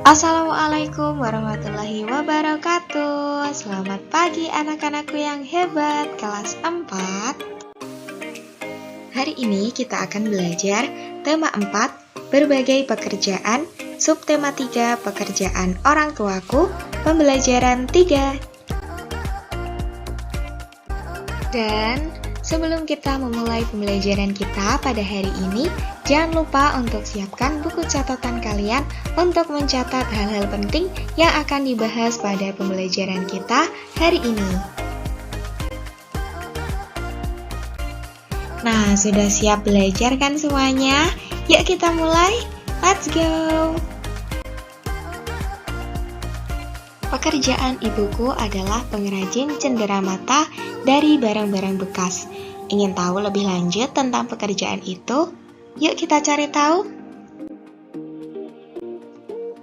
Assalamualaikum warahmatullahi wabarakatuh. Selamat pagi anak-anakku yang hebat kelas 4. Hari ini kita akan belajar tema 4, berbagai pekerjaan, subtema 3, pekerjaan orang tuaku, pembelajaran 3. Dan sebelum kita memulai pembelajaran kita pada hari ini, jangan lupa untuk siapkan buku catatan kalian untuk mencatat hal-hal penting yang akan dibahas pada pembelajaran kita hari ini. Nah, sudah siap belajar kan semuanya? Yuk kita mulai, let's go! Pekerjaan ibuku adalah pengrajin cenderamata dari barang-barang bekas. Ingin tahu lebih lanjut tentang pekerjaan itu? Yuk kita cari tahu.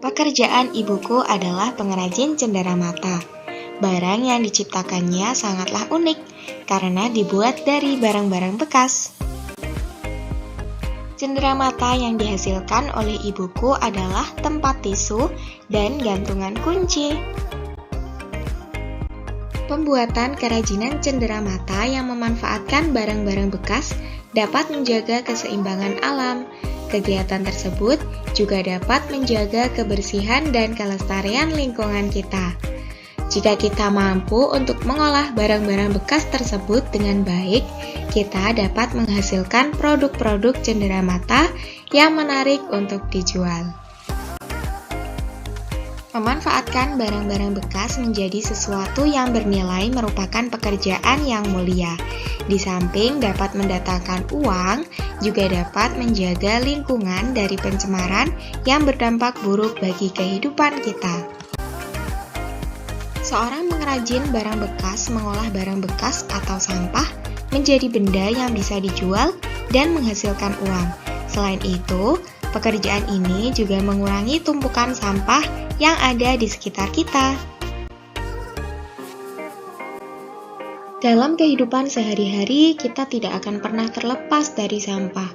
Pekerjaan ibuku adalah pengrajin cenderamata. Barang yang diciptakannya sangatlah unik karena dibuat dari barang-barang bekas. Cenderamata yang dihasilkan oleh ibuku adalah tempat tisu dan gantungan kunci. Pembuatan kerajinan cenderamata yang memanfaatkan barang-barang bekas dapat menjaga keseimbangan alam. Kegiatan tersebut juga dapat menjaga kebersihan dan kelestarian lingkungan kita. Jika kita mampu untuk mengolah barang-barang bekas tersebut dengan baik, kita dapat menghasilkan produk-produk cenderamata yang menarik untuk dijual. Memanfaatkan barang-barang bekas menjadi sesuatu yang bernilai merupakan pekerjaan yang mulia. Di samping dapat mendatangkan uang, juga dapat menjaga lingkungan dari pencemaran yang berdampak buruk bagi kehidupan kita. Seorang pengrajin barang bekas mengolah barang bekas atau sampah menjadi benda yang bisa dijual dan menghasilkan uang. Selain itu, pekerjaan ini juga mengurangi tumpukan sampah yang ada di sekitar kita. Dalam kehidupan sehari-hari, kita tidak akan pernah terlepas dari sampah.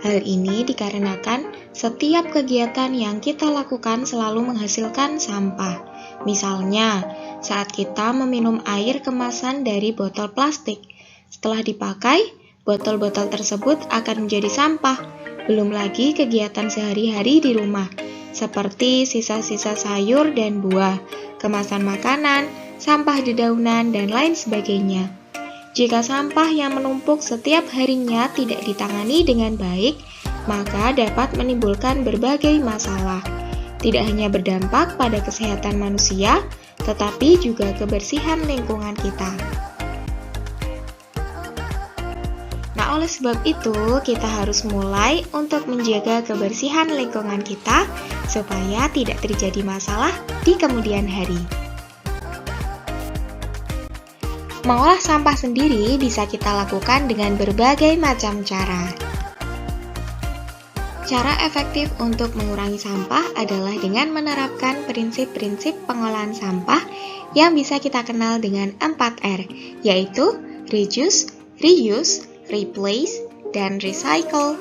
Hal ini dikarenakan setiap kegiatan yang kita lakukan selalu menghasilkan sampah. Misalnya, saat kita meminum air kemasan dari botol plastik, setelah dipakai, botol-botol tersebut akan menjadi sampah. Belum lagi kegiatan sehari-hari di rumah, seperti sisa-sisa sayur dan buah, kemasan makanan, sampah dedaunan, dan lain sebagainya. Jika sampah yang menumpuk setiap harinya tidak ditangani dengan baik, maka dapat menimbulkan berbagai masalah. Tidak hanya berdampak pada kesehatan manusia, tetapi juga kebersihan lingkungan kita. Nah, oleh sebab itu, kita harus mulai untuk menjaga kebersihan lingkungan kita supaya tidak terjadi masalah di kemudian hari. Mengolah sampah sendiri bisa kita lakukan dengan berbagai macam cara. Cara efektif untuk mengurangi sampah adalah dengan menerapkan prinsip-prinsip pengolahan sampah yang bisa kita kenal dengan 4R, yaitu reduce, reuse, replace, dan recycle.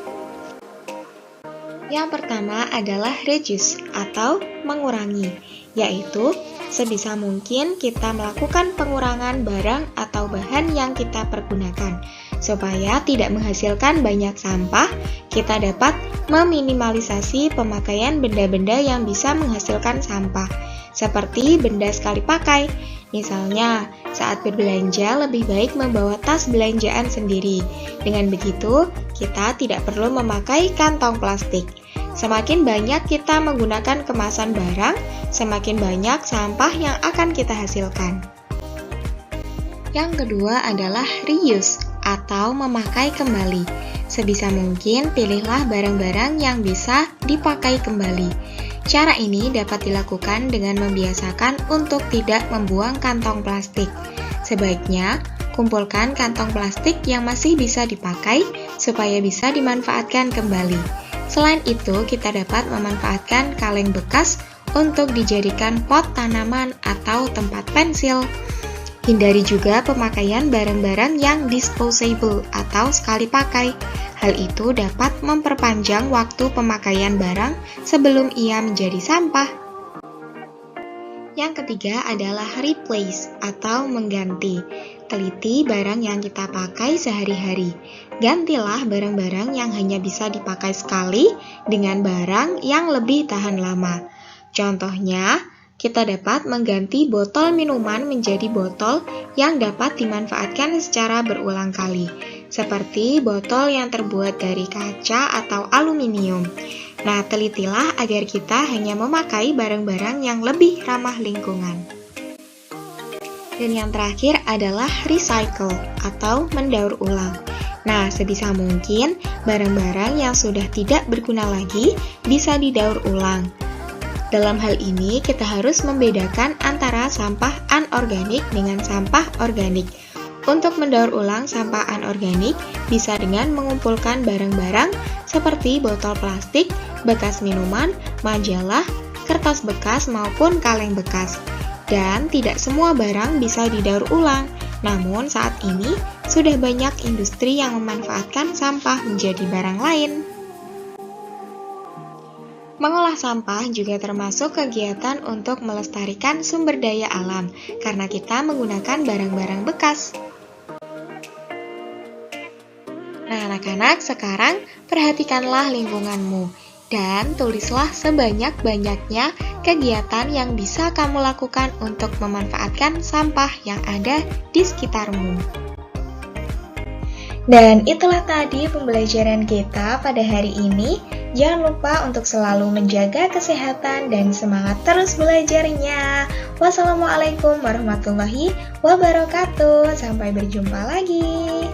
Yang pertama adalah reduce atau mengurangi, yaitu sebisa mungkin kita melakukan pengurangan barang atau bahan yang kita pergunakan. Supaya tidak menghasilkan banyak sampah, kita dapat meminimalisasi pemakaian benda-benda yang bisa menghasilkan sampah, seperti benda sekali pakai. Misalnya, saat berbelanja lebih baik membawa tas belanjaan sendiri. Dengan begitu, kita tidak perlu memakai kantong plastik. Semakin banyak kita menggunakan kemasan barang, semakin banyak sampah yang akan kita hasilkan. Yang kedua adalah reuse atau memakai kembali. Sebisa mungkin pilihlah barang-barang yang bisa dipakai kembali. Cara ini dapat dilakukan dengan membiasakan untuk tidak membuang kantong plastik. Sebaiknya, kumpulkan kantong plastik yang masih bisa dipakai supaya bisa dimanfaatkan kembali. Selain itu, kita dapat memanfaatkan kaleng bekas untuk dijadikan pot tanaman atau tempat pensil. Hindari juga pemakaian barang-barang yang disposable atau sekali pakai. Hal itu dapat memperpanjang waktu pemakaian barang sebelum ia menjadi sampah. Yang ketiga adalah replace atau mengganti. Teliti barang yang kita pakai sehari-hari. Gantilah barang-barang yang hanya bisa dipakai sekali dengan barang yang lebih tahan lama. Contohnya, kita dapat mengganti botol minuman menjadi botol yang dapat dimanfaatkan secara berulang kali, seperti botol yang terbuat dari kaca atau aluminium. Nah, telitilah agar kita hanya memakai barang-barang yang lebih ramah lingkungan. Dan yang terakhir adalah recycle atau mendaur ulang. Nah, sebisa mungkin barang-barang yang sudah tidak berguna lagi bisa didaur ulang. Dalam hal ini, kita harus membedakan antara sampah anorganik dengan sampah organik. Untuk mendaur ulang sampah anorganik bisa dengan mengumpulkan barang-barang seperti botol plastik, bekas minuman, majalah, kertas bekas maupun kaleng bekas. Dan tidak semua barang bisa didaur ulang. Namun saat ini sudah banyak industri yang memanfaatkan sampah menjadi barang lain. Mengolah sampah juga termasuk kegiatan untuk melestarikan sumber daya alam, karena kita menggunakan barang-barang bekas. Nah, anak-anak, sekarang perhatikanlah lingkunganmu, dan tulislah sebanyak-banyaknya kegiatan yang bisa kamu lakukan untuk memanfaatkan sampah yang ada di sekitarmu. Dan itulah tadi pembelajaran kita pada hari ini. Jangan lupa untuk selalu menjaga kesehatan dan semangat terus belajarnya. Wassalamualaikum warahmatullahi wabarakatuh. Sampai berjumpa lagi.